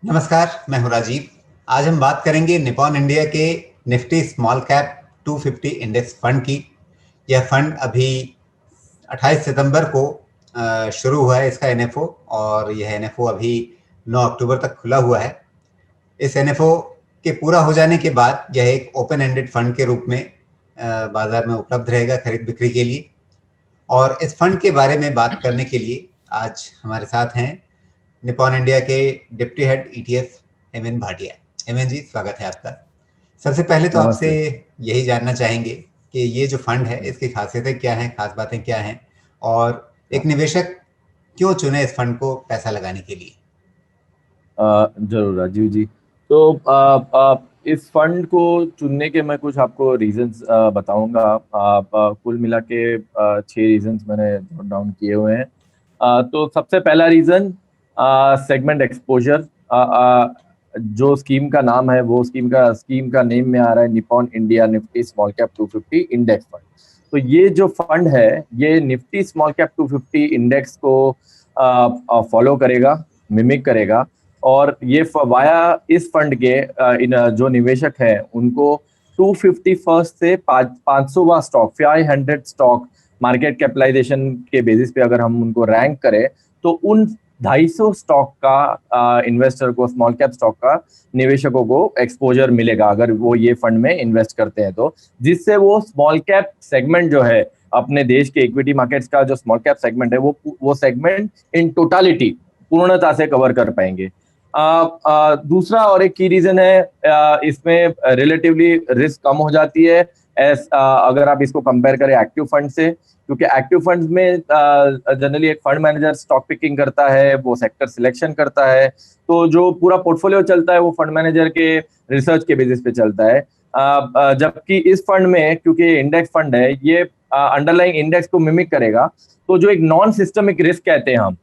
नमस्कार, मैं हूं राजीव। आज हम बात करेंगे निपॉन इंडिया के Nifty small cap 250 index fund की। यह फंड अभी 28 सितंबर को शुरू हुआ है इसका एनएफओ, और यह एनएफओ अभी 9 अक्टूबर तक खुला हुआ है। इस एनएफओ के पूरा हो जाने के बाद यह एक ओपन एंडेड फंड के रूप में बाजार में उपलब्ध रहेगा खरीद बिक्री के लिए। और इस फंड के बारे में बात करने के लिए आज हमारे साथ हैं निपॉन इंडिया के डिप्टी हेड ईटीएफ हेमन भाटिया। हेमन जी, स्वागत है आपका। सबसे पहले तो आपसे नमस्ते। यही जानना चाहेंगे कि ये जो फंड है इसकी खासियतें क्या हैं, खास बातें क्या हैं, और एक निवेशक क्यों चुने इस फंड को पैसा लगाने के लिए। जरूर राजीव जी। तो इस फंड को चुनने के मैं कुछ आपको रीजंस बताऊंगा। कुल मिला के 6 रीजंस मैंने नोट डाउन किए हुए हैं। तो सबसे पहला रीजन सेगमेंट एक्सपोजर। जो स्कीम का नाम है वो स्कीम का नेम में आ रहा है Nippon India Nifty small cap 250 index fund. तो ये जो फंड है ये निफ्टी स्मॉल कैप 250 इंडेक्स को फॉलो करेगा, मिमिक करेगा। और ये वाया इस फंड के जो निवेशक हैं उनको 250 फर्स्ट से 500वां स्टॉक 500 स्टॉक मार्केट कैपिटलाइजेशन के बेसिस पे अगर हम उनको रैंक करें तो उन 250 स्टॉक का इन्वेस्टर को, स्मॉल कैप स्टॉक का निवेशकों को एक्सपोजर मिलेगा अगर वो ये फंड में इन्वेस्ट करते हैं, तो जिससे वो स्मॉल कैप सेगमेंट जो है अपने देश के इक्विटी मार्केट्स का जो स्मॉल कैप सेगमेंट है वो सेगमेंट इन टोटालिटी पूर्णता से कवर कर पाएंगे। दूसरा और एक की रीजन है, इसमें रिलेटिवली रिस्क कम हो जाती है अगर आप इसको कंपेयर करें एक्टिव फंड से, क्योंकि एक्टिव फंड्स में जनरली एक फंड मैनेजर स्टॉक पिकिंग करता है, वो सेक्टर सिलेक्शन करता है, तो जो पूरा पोर्टफोलियो चलता है वो फंड मैनेजर के रिसर्च के बेसिस पे चलता है। जबकि इस फंड में क्योंकि इंडेक्स फंड है ये अंडरलाइंग इंडेक्स को मिमिक करेगा, तो जो एक नॉन सिस्टमिक रिस्क कहते हैं हम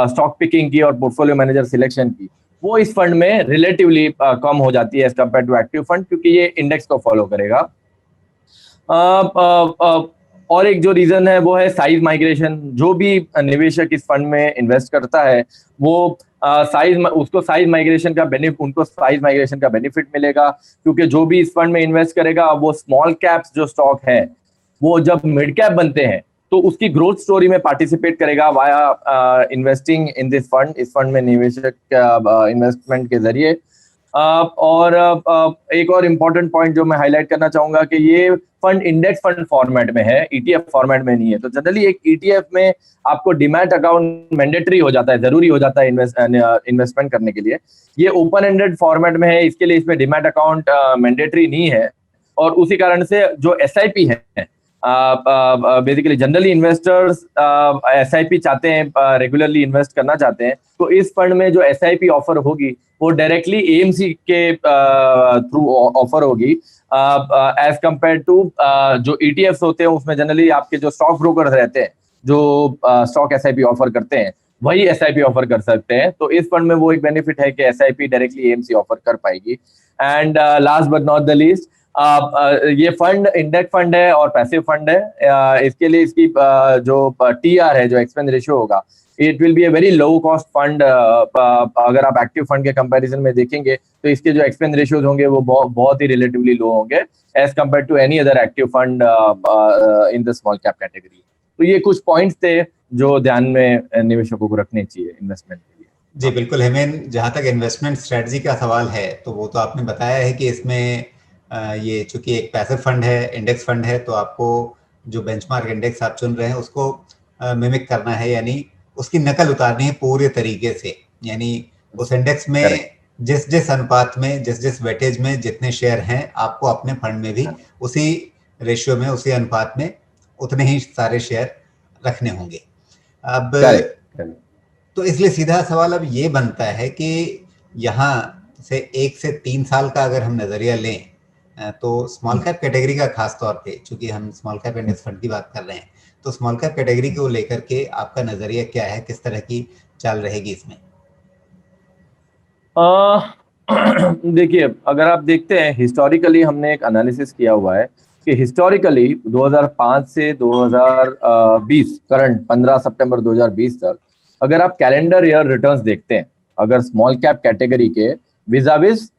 स्टॉक पिकिंग की और पोर्टफोलियो मैनेजर सिलेक्शन की, वो इस फंड में रिलेटिवली कम हो जाती है as compare to active fund, क्योंकि ये इंडेक्स को फॉलो करेगा। और एक जो रीजन है वो है साइज माइग्रेशन। जो भी निवेशक इस फंड में इन्वेस्ट करता है वो उनको साइज माइग्रेशन का बेनिफिट मिलेगा, क्योंकि जो भी इस फंड में इन्वेस्ट करेगा वो स्मॉल कैप्स जो स्टॉक है वो जब मिड कैप बनते हैं तो उसकी ग्रोथ स्टोरी में पार्टिसिपेट करेगा via investing in this fund, इस फंड में निवेशक इन्वेस्टमेंट के जरिए। और एक और इम्पोर्टेंट पॉइंट जो मैं हाईलाइट करना चाहूंगा कि ये फंड इंडेक्स फंड फॉर्मेट में है, ईटीएफ फॉर्मेट में नहीं है। तो जनरली एक ईटीएफ में आपको डीमैट अकाउंट मैंडेटरी हो जाता है, जरूरी हो जाता है इन्वेस्टमेंट करने के लिए। ये ओपन एंडेड फॉर्मेट में है, इसके लिए इसमें डीमैट अकाउंट मैंडेटरी नहीं है। और उसी कारण से जो एसआईपी है, बेसिकली जनरली इन्वेस्टर्स एसआईपी चाहते हैं, रेगुलरली इन्वेस्ट करना चाहते हैं, तो इस फंड में जो एसआईपी ऑफर होगी वो डायरेक्टली एएमसी के थ्रू ऑफर होगी, एज कंपेयर टू जो ईटीएफ्स होते हैं उसमें जनरली आपके जो स्टॉक ब्रोकर रहते हैं जो स्टॉक एसआईपी ऑफर करते हैं वही एसआईपी ऑफर कर सकते हैं। तो इस फंड में वो एक बेनिफिट है कि एसआईपी डायरेक्टली एएमसी ऑफर कर पाएगी। And last but not the least, ये फंड इंडेक्स फंड है और पैसिव फंड है। इसके लिए इसकी जो टीआर है, जो एक्सपेंस रेशियो होगा, it will be a very low cost fund. अगर आप एक्टिव फंड के कंपैरिजन में देखेंगे तो इसके जो एक्सपेंस रेशियोज होंगे वो बहुत ही रिलेटिवली लो होंगे as compare to any other active fund in the small cap category. तो ये कुछ पॉइंट्स थे जो ध्यान में निवेशकों को रखने चाहिए इन्वेस्टमेंट के लिए। जी बिल्कुल हेमेन, जहाँ तक इन्वेस्टमेंट स्ट्रेटजी का सवाल है तो वो तो आपने बताया है कि इसमें ये चूंकि एक पैसिव फंड है, इंडेक्स फंड है, तो आपको जो बेंचमार्क इंडेक्स आप चुन रहे हैं उसको मिमिक करना है, यानी उसकी नकल उतारनी है पूरे तरीके से। यानी उस इंडेक्स में Correct. जिस जिस अनुपात में, जिस जिस वेटेज में जितने शेयर हैं, आपको अपने फंड में भी उसी रेशियो में, उसी अनुपात में उतने ही सारे शेयर रखने होंगे। अब Correct. तो इसलिए सीधा सवाल अब ये बनता है कि यहाँ से 1 से 3 साल का अगर हम नजरिया लें, तो स्मॉल कैप कैटेगरी का खास तौर पे, चूंकि हम स्मॉल कैप इंडेक्स फंड की बात कर रहे हैं, तो स्मॉल कैप कैटेगरी को लेकर के आपका नजरिया क्या है, किस तरह की चाल रहेगी इसमें। देखिए, अगर आप देखते हैं हिस्टोरिकली, हमने एक एनालिसिस किया हुआ है कि हिस्टोरिकली 2005 से 2020 करंट 15 सितंबर 2020 तक अगर आप कैलेंडर ईयर रिटर्न्स देखते हैं अगर स्मॉल कैप कैटेगरी के विजाविज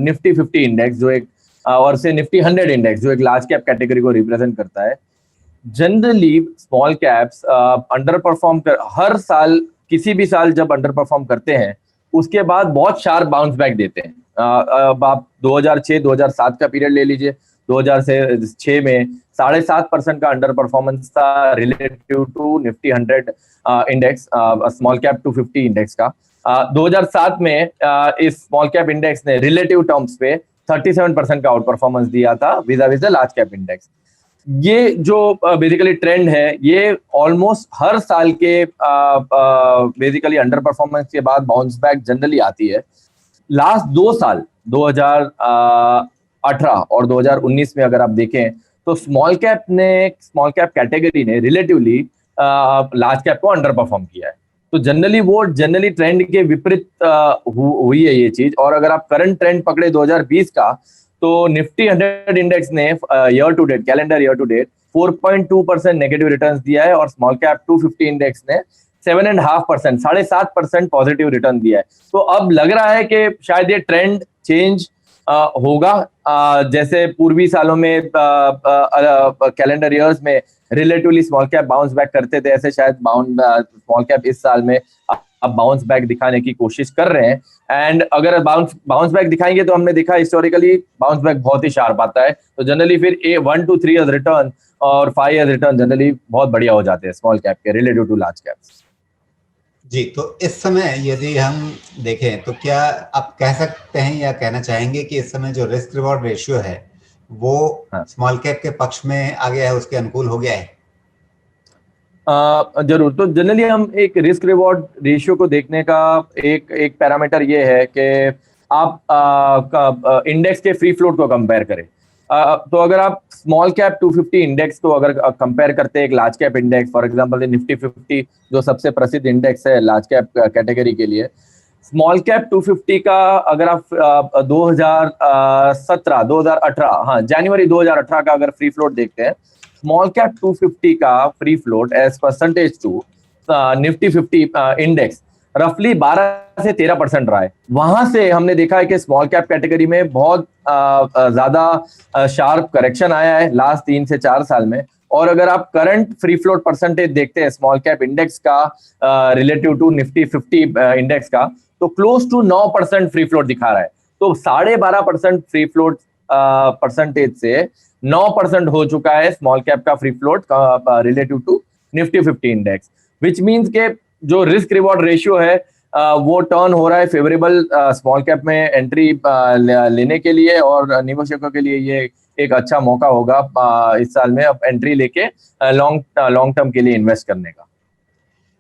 निफ्टी 50 इंडेक्स जो एक और से निफ्टी 100 इंडेक्स जो एक लार्ज कैप कैटेगरी को रिप्रेजेंट करता है, generally small caps under perform कर, हर साल किसी भी साल जब अंडर परफॉर्म करते हैं उसके बाद बहुत शार्प बाउंस बैक देते हैं। अब आप 2006-2007 का पीरियड ले लीजिए, 2006 में 7.5% का अंडर परफॉर्मेंस था relative to Nifty 100 index, small cap 250 index का। 2007 में इस स्मॉल कैप इंडेक्स ने रिलेटिव टर्म्स पे 37% का आउट परफॉर्मेंस दिया था vis the large cap index. ये जो बेसिकली ट्रेंड है ये ऑलमोस्ट हर साल के बेसिकली अंडर परफॉर्मेंस के बाद बाउंस बैक जनरली आती है। लास्ट 2 साल 2018 और 2019 में अगर आप देखें तो स्मॉल कैप कैटेगरी ने रिलेटिवली लार्ज कैप को अंडर परफॉर्म किया है। तो जनरली ट्रेंड के विपरीत हुई है ये चीज। और अगर आप करंट ट्रेंड पकड़े 2020 का तो निफ्टी 100 इंडेक्स ने calendar year to date 4.2% negative returns दिया है और स्मॉल कैप 250 इंडेक्स ने 7.5%, 7.5% पॉजिटिव रिटर्न दिया है। तो अब लग रहा है कि शायद ये ट्रेंड चेंज होगा। जैसे पूर्वी सालों में कैलेंडर ईयर्स में relatively small cap bounce back करते थे, ऐसे शायद स्मॉल कैप इस साल में अब बाउंस बैक दिखाने की कोशिश कर रहे हैं। एंड अगर बाउंस बैक दिखाएंगे तो हमने देखा हिस्टोरिकली बाउंस बैक बहुत ही शार्प आता है। तो जनरली फिर 1 to 3 ईयर्स रिटर्न और 5 ईयर्स रिटर्न जनरली बहुत बढ़िया हो जाते हैं स्मॉल कैप के रिलेटिव टू लार्ज कैप्स। जी, तो इस समय यदि हम देखें तो क्या आप कह सकते हैं या कहना चाहेंगे कि इस समय जो रिस्क रिवॉर्ड रेशियो है वो स्मॉल कैप के पक्ष में आ गया है, उसके अनुकूल हो गया है? जरूर। तो जनरली हम एक रिस्क रिवॉर्ड रेशियो को देखने का एक पैरामीटर ये है कि आप इंडेक्स के फ्री फ्लोट को कंपेयर करें। तो अगर आप स्मॉल कैप 250 इंडेक्स को अगर कंपेयर करते हैं एक large cap index, for example Nifty 50 जो सबसे प्रसिद्ध इंडेक्स है लार्ज कैप कैटेगरी के लिए, स्मॉल कैप 250 का अगर आप 2018 जनवरी 2018 का अगर फ्री फ्लोट देखते हैं, स्मॉल कैप 250 का free float as percentage to Nifty 50 index रफली 12 से 13% रहा है। वहां से हमने देखा है कि स्मॉल कैप कैटेगरी में बहुत ज्यादा शार्प करेक्शन आया है लास्ट 3 से 4 साल में। और अगर आप करंट फ्री फ्लोट परसेंटेज देखते हैं स्मॉल कैप इंडेक्स का रिलेटिव टू निफ्टी 50 इंडेक्स का, तो क्लोज टू 9% फ्री फ्लोट दिखा रहा है। तो 12.5% फ्री फ्लोट परसेंटेज से 9% हो चुका है स्मॉल कैप का free float relative to Nifty 50 index, which means के जो रिस्क रिवॉर्ड रेशियो है वो टर्न हो रहा है फेवरेबल स्मॉल कैप में एंट्री लेने के लिए। और निवेशकों के लिए ये एक अच्छा मौका होगा इस साल में अब एंट्री लेके लॉन्ग टर्म के लिए इन्वेस्ट करने का।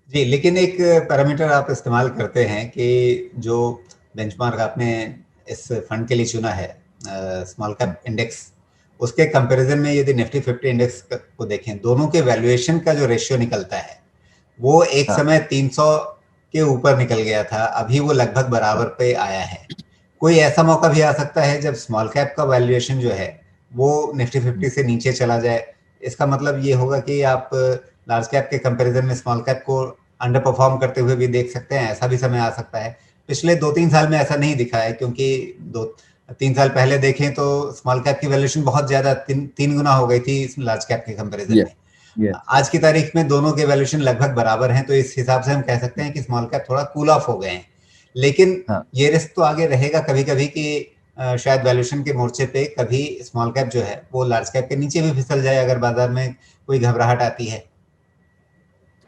जी, लेकिन एक पैरामीटर आप इस्तेमाल करते हैं कि जो बेंचमार्क आपने इस फंड के लिए चुना है स्मॉल कैप इंडेक्स, उसके कंपैरिजन में यदि निफ्टी 50 इंडेक्स को देखें, दोनों के वैल्यूएशन का जो रेशियो निकलता है वो एक समय 300 के ऊपर निकल गया था, अभी वो लगभग बराबर पे आया है। कोई ऐसा मौका भी आ सकता है जब स्मॉल कैप का वैल्यूएशन जो है वो निफ्टी 50 से नीचे चला जाए? इसका मतलब ये होगा कि आप लार्ज कैप के कंपैरिजन में स्मॉल कैप को अंडर परफॉर्म करते हुए भी देख सकते हैं, ऐसा भी समय आ सकता है। पिछले 2-3 साल में ऐसा नहीं दिखा है, क्योंकि 2-3 साल पहले देखें तो स्मॉल कैप की वैल्यूएशन बहुत ज्यादा 3 गुना हो गई थी लार्ज कैप के कंपैरिजन में। आज की तारीख में दोनों के वैल्यूएशन लगभग बराबर हैं, तो इस हिसाब से हम कह सकते हैं कि स्मॉल कैप थोड़ा कूल ऑफ हो गए हैं। लेकिन ये रिस्क तो आगे रहेगा कभी कभी कि शायद वैल्यूएशन के मोर्चे पे कभी स्मॉल कैप जो है वो लार्ज कैप के नीचे भी फिसल जाए अगर बाजार में कोई घबराहट आती है।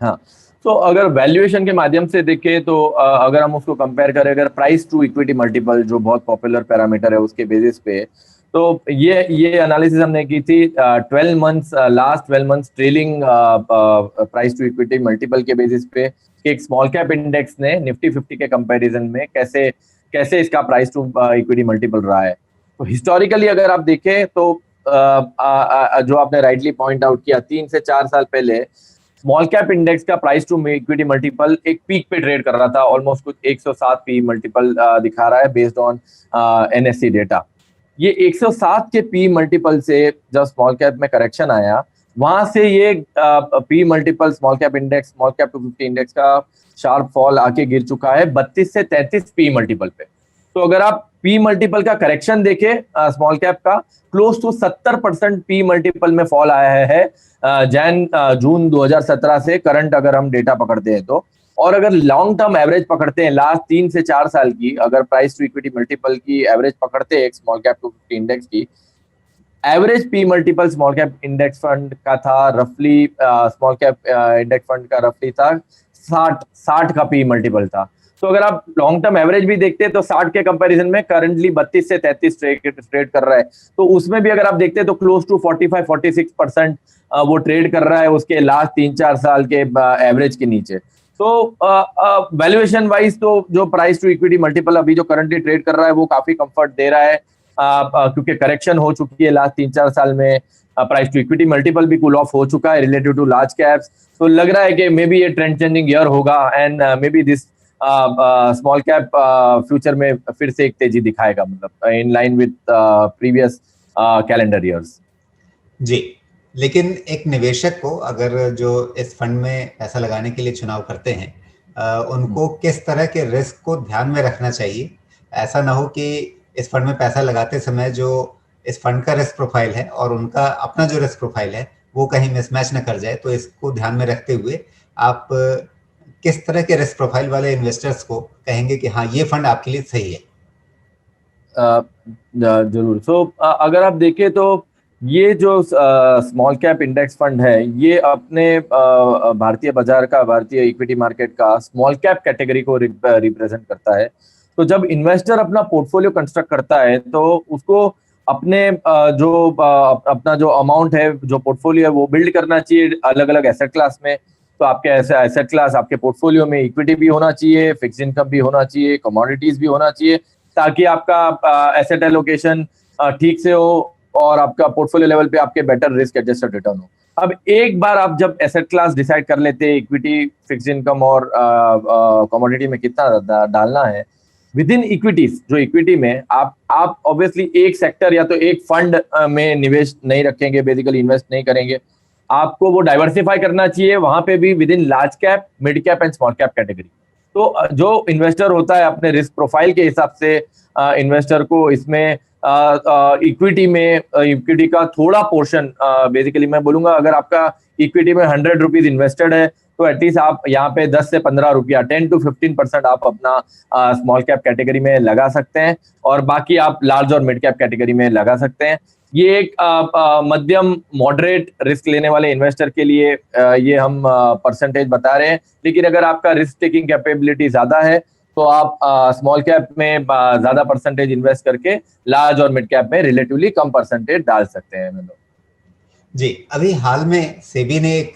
हाँ, तो अगर वैल्यूएशन के माध्यम से देखें तो अगर हम उसको कंपेयर करें अगर प्राइस टू इक्विटी मल्टीपल जो बहुत पॉपुलर पैरामीटर है उसके बेसिस पे, तो ये एनालिसिस हमने की थी 12 months last 12 months trailing price to equity multiple के बेसिस पे कि एक स्मॉल कैप इंडेक्स ने निफ्टी 50 के कंपैरिजन में कैसे इसका प्राइस टू इक्विटी मल्टीपल रहा है। तो हिस्टोरिकली अगर आप देखें तो जो आपने राइटली पॉइंट आउट किया 3 से 4 साल पहले स्मॉल कैप इंडेक्स का प्राइस टू इक्विटी मल्टीपल एक पीक पे ट्रेड कर रहा था, ऑलमोस्ट कुछ 107 पी मल्टीपल दिखा रहा है बेस्ड ऑन एनएससी डेटा। ये 107 के पी मल्टीपल से जब स्मॉल कैप में करेक्शन आया वहां से ये P multiple small cap index, small cap 250 index का शार्प फॉल आके गिर चुका है 32 से 33 पी मल्टीपल पे। तो अगर आप पी मल्टीपल का करेक्शन देखें स्मॉल कैप का, क्लोज टू 70% पी मल्टीपल में फॉल आया है जून 2017 से करंट अगर हम डेटा पकड़ते हैं तो। और अगर लॉन्ग टर्म एवरेज पकड़ते हैं लास्ट 3 से 4 साल की, अगर प्राइस टू इक्विटी मल्टीपल की एवरेज पकड़ते हैं एक स्मॉल कैप 250 इंडेक्स की, average P multiple small cap index fund का था रफली, स्मॉल कैप इंडेक्स फंड का रफली था 60 का पी मल्टीपल था। तो अगर आप लॉन्ग टर्म एवरेज भी देखते हैं तो 60 के कंपैरिजन में करंटली 32 से 33 ट्रेड कर रहा है। तो उसमें भी अगर आप देखते हैं तो क्लोज टू 45-46% वो ट्रेड कर रहा है उसके लास्ट 3-4 साल के एवरेज के नीचे। तो वैल्यूएशन वाइज तो जो प्राइस टू इक्विटी मल्टीपल अभी जो करंटली ट्रेड कर रहा है वो काफी कंफर्ट दे रहा है, क्योंकि करेक्शन हो चुकी है लास्ट 3-4 साल में। प्राइस टू इक्विटी मल्टीपल भी कूल ऑफ हो चुका है रिलेटिव टू लार्ज कैप्स। तो लग रहा है कि मे बी ये ट्रेंड चेंजिंग ईयर होगा and maybe this small cap future में फिर से एक तेजी दिखाएगा, मतलब in line with previous calendar years. जी, लेकिन एक निवेशक को अगर जो इस फंड में पैसा लगाने के लिए चुनाव करते हैं, उनको किस तरह के रिस्क को ध्यान में रखना चाहिए? ऐसा ना हो कि इस फंड में पैसा लगाते समय जो इस फंड का रिस्क प्रोफाइल है और उनका अपना जो रिस्क प्रोफाइल है वो कहीं मिसमैच ना कर जाए। तो इसको ध्यान में रखते हुए आप किस तरह के रिस्क प्रोफाइल वाले इन्वेस्टर्स को कहेंगे कि हाँ ये फंड आपके लिए सही है? जरूर। सो अगर आप देखें तो ये जो स्मॉल कैप इंडेक्स फंड है ये अपने भारतीय बाजार का, भारतीय इक्विटी मार्केट का स्मॉल कैप कैटेगरी को रिप्रेजेंट करता है। तो जब इन्वेस्टर अपना पोर्टफोलियो कंस्ट्रक्ट करता है तो उसको अपने अपना जो अमाउंट है, जो पोर्टफोलियो है वो बिल्ड करना चाहिए अलग अलग एसेट क्लास में। तो आपके ऐसे एसेट क्लास आपके पोर्टफोलियो में इक्विटी भी होना चाहिए, फिक्स इनकम भी होना चाहिए, कमोडिटीज भी होना चाहिए, ताकि आपका एसेट एलोकेशन ठीक से हो और आपका पोर्टफोलियो लेवल पे आपके बेटर रिस्क एडजस्टेड रिटर्न हो। अब एक बार आप जब एसेट क्लास डिसाइड कर लेते हैं इक्विटी, फिक्स इनकम और कमोडिटी में कितना डालना है विद इन इक्विटीज, जो इक्विटी में आप ऑब्वियसली एक सेक्टर या तो एक फंड में निवेश नहीं रखेंगे, बेसिकली इन्वेस्ट नहीं करेंगे। आपको वो डाइवर्सिफाई करना चाहिए वहां पे भी with in large cap, mid cap and small cap category. तो जो इन्वेस्टर होता है अपने रिस्क प्रोफाइल के हिसाब से इन्वेस्टर को इसमें इक्विटी में इक्विटी का थोड़ा पोर्शन, बेसिकली मैं बोलूंगा अगर आपका इक्विटी में 100 रुपीज इन्वेस्टेड है तो एटलीस्ट आप यहाँ पे 10 से 15 रुपया, 10 to 15% आप अपना स्मॉल कैप कैटेगरी में लगा सकते हैं और बाकी आप लार्ज और मिड कैप कैटेगरी में लगा सकते हैं। ये एक मध्यम मॉडरेट रिस्क लेने वाले इन्वेस्टर के लिए ये हम परसेंटेज बता रहे हैं। लेकिन अगर आपका रिस्क टेकिंग कैपेबिलिटी ज्यादा है तो आप स्मॉल कैप में ज्यादा परसेंटेज इन्वेस्ट करके लार्ज और मिड कैप में रिलेटिवली कम परसेंटेज डाल सकते हैं। जी, अभी हाल में सेबी ने एक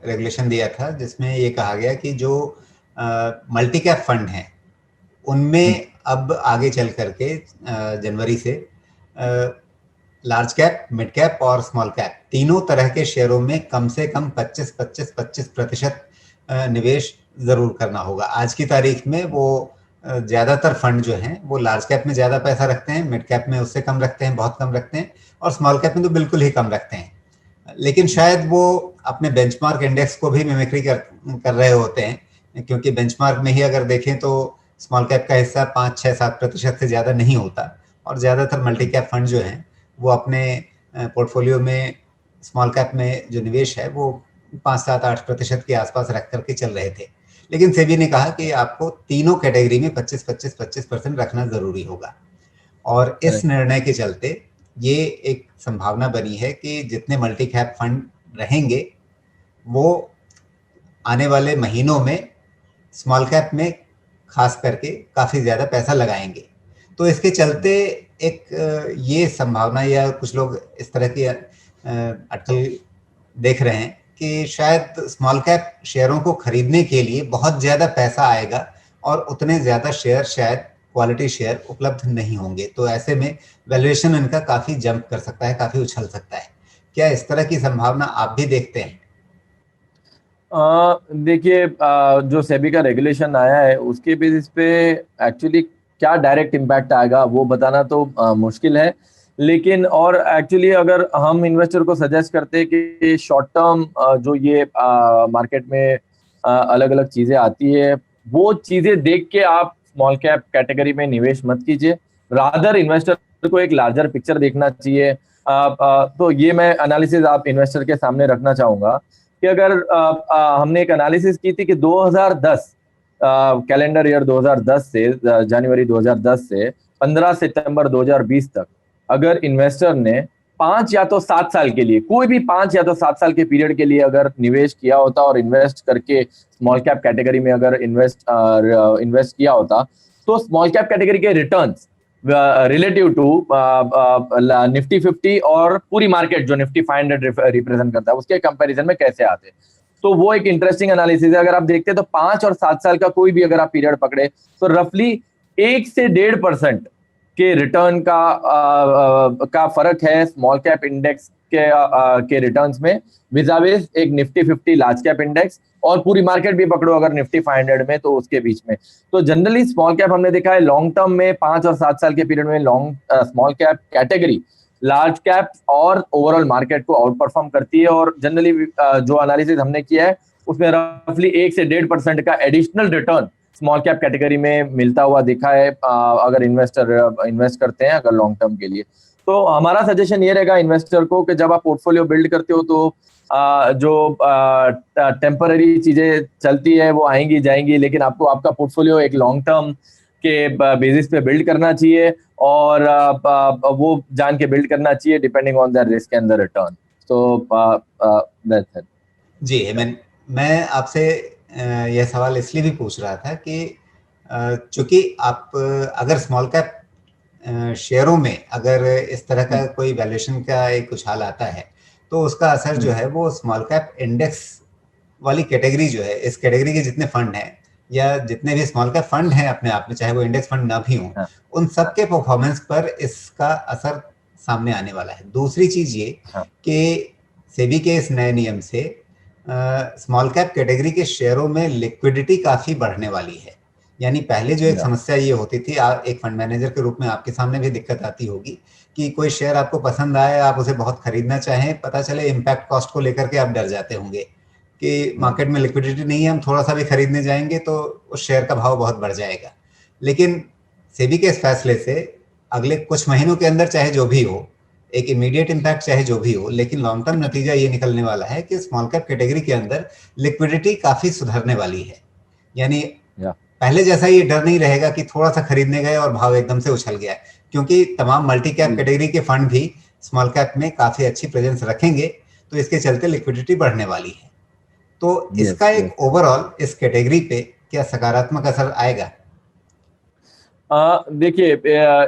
रेगुलेशन दिया था जिसमें ये कहा गया कि जो मल्टी कैप फंड हैं उनमें अब आगे चल करके जनवरी से लार्ज कैप, मिड कैप और स्मॉल कैप तीनों तरह के शेयरों में कम से कम 25% निवेश जरूर करना होगा। आज की तारीख में वो ज्यादातर फंड जो हैं वो लार्ज कैप में ज्यादा पैसा रखते हैं, मिड कैप में उससे कम रखते हैं, बहुत कम रखते हैं, और स्मॉल कैप में तो बिल्कुल ही कम रखते हैं। लेकिन शायद वो अपने बेंचमार्क इंडेक्स को भी मिमिक्री कर रहे होते हैं, क्योंकि बेंचमार्क में ही अगर देखें तो स्मॉल कैप का हिस्सा 5-6-7% से ज़्यादा नहीं होता और ज़्यादातर मल्टी कैप फंड जो हैं वो अपने पोर्टफोलियो में स्मॉल कैप में जो निवेश है वो 5-7-8% के आसपास रख करके चल रहे थे। लेकिन सेबी ने कहा कि आपको तीनों कैटेगरी में 25-25-25% रखना ज़रूरी होगा और इस निर्णय के चलते ये एक संभावना बनी है कि जितने मल्टी कैप फंड रहेंगे वो आने वाले महीनों में स्मॉल कैप में खास करके काफ़ी ज़्यादा पैसा लगाएंगे। तो इसके चलते एक ये संभावना या कुछ लोग इस तरह की अटकल देख रहे हैं कि शायद स्मॉल कैप शेयरों को खरीदने के लिए बहुत ज़्यादा पैसा आएगा और उतने ज़्यादा शेयर शायद क्वालिटी शेयर उपलब्ध नहीं होंगे। तो ऐसे में वैल्यूएशन इनका काफ़ी जंप कर सकता है, काफ़ी उछल सकता है। क्या इस तरह की संभावना आप भी देखते हैं? देखिए, जो सेबी का रेगुलेशन आया है उसके बेसिस पे एक्चुअली क्या डायरेक्ट इम्पैक्ट आएगा वो बताना तो मुश्किल है। लेकिन और एक्चुअली अगर हम इन्वेस्टर को सजेस्ट करते हैं कि शॉर्ट टर्म जो ये मार्केट में अलग अलग चीजें आती है, वो चीजें देख के आप स्मॉल कैप कैटेगरी में निवेश मत कीजिए, रादर इन्वेस्टर को एक लार्जर पिक्चर देखना चाहिए। तो ये मैं एनालिसिस आप इन्वेस्टर के सामने रखना चाहूंगा कि अगर हमने एक एनालिसिस की थी कि 2010 कैलेंडर ईयर 2010 से जनवरी 2010 से 15 सितंबर 2020 तक अगर इन्वेस्टर ने 5 या तो 7 साल के लिए, कोई भी 5 या तो 7 साल के पीरियड के लिए अगर निवेश किया होता और इन्वेस्ट करके स्मॉल कैप कैटेगरी में अगर इन्वेस्ट किया होता, तो स्मॉल कैप कैटेगरी के रिटर्न्स रिलेटिव टू निफ्टी 50 और पूरी मार्केट जो निफ्टी 500 रिप्रेजेंट करता है उसके कंपैरिजन में कैसे आते। तो वो एक इंटरेस्टिंग एनालिसिस है। अगर आप देखते हैं तो 5 और 7 साल का कोई भी अगर आप पीरियड पकड़े तो रफली 1 से 1.5% के रिटर्न का फर्क है स्मॉल कैप इंडेक्स के रिटर्न्स में विजाविस एक निफ्टी 50 लार्ज कैप इंडेक्स, और पूरी मार्केट भी पकड़ो अगर निफ्टी 500 में तो उसके बीच में। तो जनरली स्मॉल कैप हमने देखा है लॉन्ग टर्म में 5 और 7 साल के पीरियड में small cap category large cap और ओवरऑल मार्केट को आउट परफॉर्म करती है, और जनरली जो एनालिसिस हमने किया है उसमें रफली 1 से 1.5% का additional return small cap category में मिलता हुआ दिखा है अगर इन्वेस्टर इन्वेस्ट करते हैं अगर लॉन्ग टर्म के लिए। तो हमारा सजेशन ये रहेगा इन्वेस्टर को कि जब आप पोर्टफोलियो बिल्ड करते हो तो जो टेम्पररी चीजें चलती है वो आएंगी जाएंगी, लेकिन आपको आपका पोर्टफोलियो एक लॉन्ग टर्म के बेसिस पे बिल्ड करना चाहिए, और वो जान के बिल्ड करना चाहिए depending on the risk and the return. तो दैट्स इट। जी हेमंत, मैं आपसे यह सवाल इसलिए भी पूछ रहा था कि चूंकि आप अगर स्मॉल कैप शेयरों में अगर इस तरह का कोई वैल्यूएशन का एक उछाल आता है तो उसका असर जो है वो स्मॉल कैप इंडेक्स वाली कैटेगरी जो है, इस कैटेगरी के जितने फंड हैं या जितने भी स्मॉल कैप फंड हैं अपने आप में, चाहे वो इंडेक्स फंड ना भी हों, उन सब के परफॉर्मेंस पर इसका असर सामने आने वाला है। दूसरी चीज ये कि सेबी के इस नए नियम से स्मॉल कैप कैटेगरी के शेयरों में लिक्विडिटी काफी बढ़ने वाली है। यानी पहले जो एक समस्या ये होती थी, एक फंड मैनेजर के रूप में आपके सामने भी दिक्कत आती होगी कि कोई शेयर आपको पसंद आए, आप उसे बहुत खरीदना चाहें, पता चले इम्पैक्ट कॉस्ट को लेकर के आप डर जाते होंगे कि मार्केट में लिक्विडिटी नहीं है, हम थोड़ा सा भी खरीदने जाएंगे तो उस शेयर का भाव बहुत बढ़ जाएगा। लेकिन सेबी के इस फैसले से अगले कुछ महीनों के अंदर चाहे जो भी हो, एक इमीडिएट इम्पैक्ट चाहे जो भी हो, लेकिन लॉन्ग टर्म नतीजा ये निकलने वाला है कि स्मॉल कैप कैटेगरी के अंदर लिक्विडिटी काफी सुधरने वाली है। यानी पहले जैसा ये डर नहीं रहेगा कि थोड़ा सा खरीदने गए और भाव एकदम से उछल गया, क्योंकि तमाम मल्टी कैप कैटेगरी के फंड भी स्मॉल कैप में काफी अच्छी प्रेजेंस रखेंगे, तो इसके चलते लिक्विडिटी बढ़ने वाली है। तो इसका एक ओवरऑल इस कैटेगरी पे क्या सकारात्मक असर आएगा? देखिए,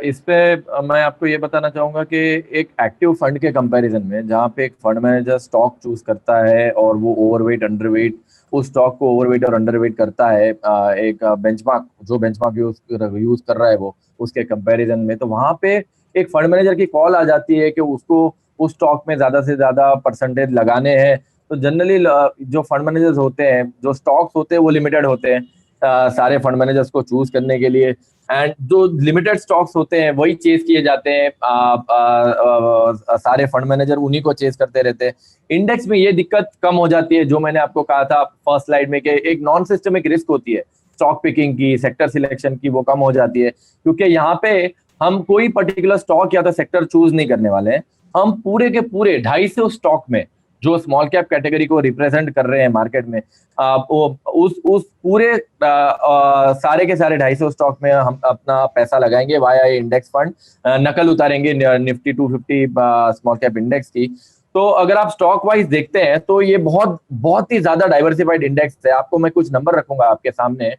इस पे मैं आपको ये बताना चाहूंगा कि एक एक्टिव फंड के कंपैरिजन में जहाँ पे एक फंड मैनेजर स्टॉक चूज करता है और वो ओवरवेट अंडरवेट उस स्टॉक को ओवरवेट और अंडरवेट करता है एक बेंचमार्क जो बेंचमार्क यूज कर रहा है वो उसके कंपैरिजन में, तो वहां पे एक फंड मैनेजर की कॉल आ जाती है कि उसको उस स्टॉक में ज्यादा से ज्यादा परसेंटेज लगाने हैं। तो जनरली जो फंड मैनेजर्स होते हैं, जो स्टॉक्स होते हैं वो लिमिटेड होते हैं सारे फंड मैनेजर्स को चूज करने के लिए, एंड जो लिमिटेड स्टॉक्स होते हैं वही चेस किए जाते हैं, सारे फंड मैनेजर उन्हीं को चेस करते रहते हैं। इंडेक्स में ये दिक्कत कम हो जाती है, जो मैंने आपको कहा था फर्स्ट स्लाइड में कि एक नॉन सिस्टमिक रिस्क होती है स्टॉक पिकिंग की, सेक्टर सिलेक्शन की, वो कम हो जाती है, क्योंकि यहाँ पे हम कोई पर्टिकुलर स्टॉक या तो सेक्टर चूज नहीं करने वाले हैं, हम पूरे के पूरे 250 स्टॉक में जो स्मॉल कैप कैटेगरी को रिप्रेजेंट कर रहे हैं मार्केट में, उस पूरे सारे के सारे 250 स्टॉक में हम अपना पैसा लगाएंगे वाया इंडेक्स फंड, नकल उतारेंगे निफ्टी 250 स्मॉल कैप इंडेक्स की। तो अगर आप स्टॉक वाइज देखते हैं तो ये बहुत ही ज्यादा डाइवर्सिफाइड इंडेक्स है। आपको मैं कुछ नंबर रखूंगा आपके सामने।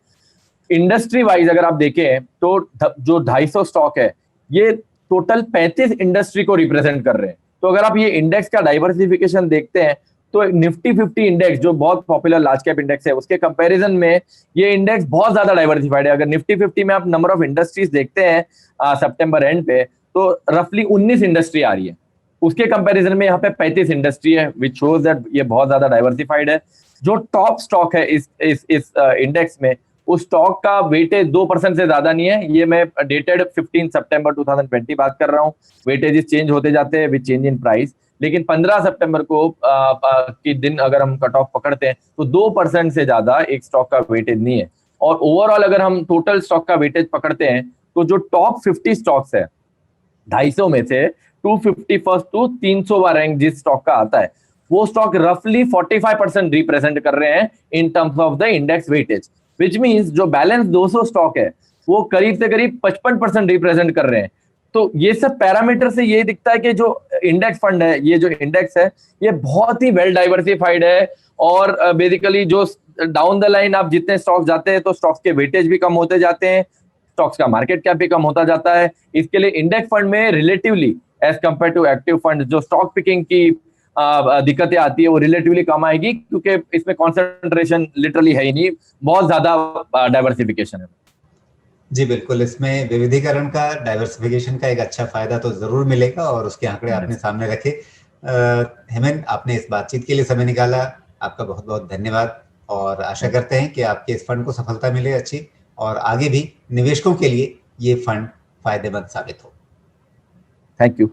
इंडस्ट्री वाइज अगर आप देखें तो जो 250 स्टॉक है ये टोटल 35 इंडस्ट्री को रिप्रेजेंट कर रहे हैं। तो अगर आप ये इंडेक्स का डाइवर्सिफिकेशन देखते हैं तो निफ्टी 50 इंडेक्स जो बहुत पॉपुलर लार्ज कैप इंडेक्स है उसके कंपैरिजन में ये इंडेक्स बहुत ज्यादा डाइवर्सिफाइड है। अगर निफ्टी 50 में आप नंबर ऑफ इंडस्ट्रीज देखते हैं सितंबर एंड पे तो रफली 19 इंडस्ट्री आ रही है, उसके कंपैरिजन में यहाँ पे 35 इंडस्ट्री है, विच शोज दैट ये बहुत ज्यादा डाइवर्सिफाइड है। जो टॉप स्टॉक है इस इंडेक्स में उस स्टॉक का वेटेज 2% से ज्यादा नहीं है। ये मैं डेटेड 15 सितंबर 2020 बात कर रहा हूँ। वेटेजेस चेंज होते जाते हैं विद चेंज इन प्राइस, लेकिन 15 सितंबर को की दिन अगर हम कट ऑफ पकड़ते हैं तो 2% से ज्यादा एक स्टॉक का वेटेज नहीं है। और ओवरऑल अगर हम टोटल स्टॉक का वेटेज पकड़ते हैं तो जो टॉप 50 स्टॉक्स है 250 में से 251 टू 300वां रैंक जिस स्टॉक का आता है, वो स्टॉक रफली 45% रिप्रेजेंट कर रहे हैं in terms of the index weightage, which means जो बैलेंस 200 स्टॉक है वो करीब से करीब 55% रिप्रेजेंट कर रहे हैं। तो ये सब पैरामीटर से ये दिखता है कि जो इंडेक्स फंड है, ये जो इंडेक्स है, ये बहुत ही वेल डाइवर्सिफाइड है। और बेसिकली जो डाउन द लाइन आप जितने स्टॉक्स जाते हैं तो स्टॉक्स के वेटेज भी कम होते जाते हैं, स्टॉक्स का मार्केट कैप भी कम होता जाता है। इसके लिए इंडेक्स फंड में relatively as compare to active fund जो स्टॉक पिकिंग की दिक्कतें आती है वो रिलेटिवली कम आएगी, क्योंकि इसमें कॉन्सेंट्रेशन लिटरली है ही नहीं, बहुत ज्यादा डाइवर्सिफिकेशन है। जी बिल्कुल, इसमें विविधीकरण का, डाइवर्सिफिकेशन का एक अच्छा फायदा तो जरूर मिलेगा और उसके आंकड़े आपने सामने रखे। हेमंत, आपने इस बातचीत के लिए समय निकाला, आपका बहुत बहुत धन्यवाद। और आशा करते हैं कि आपके इस फंड को सफलता मिले अच्छी, और आगे भी निवेशकों के लिए ये फंड फायदेमंद साबित हो। Thank you.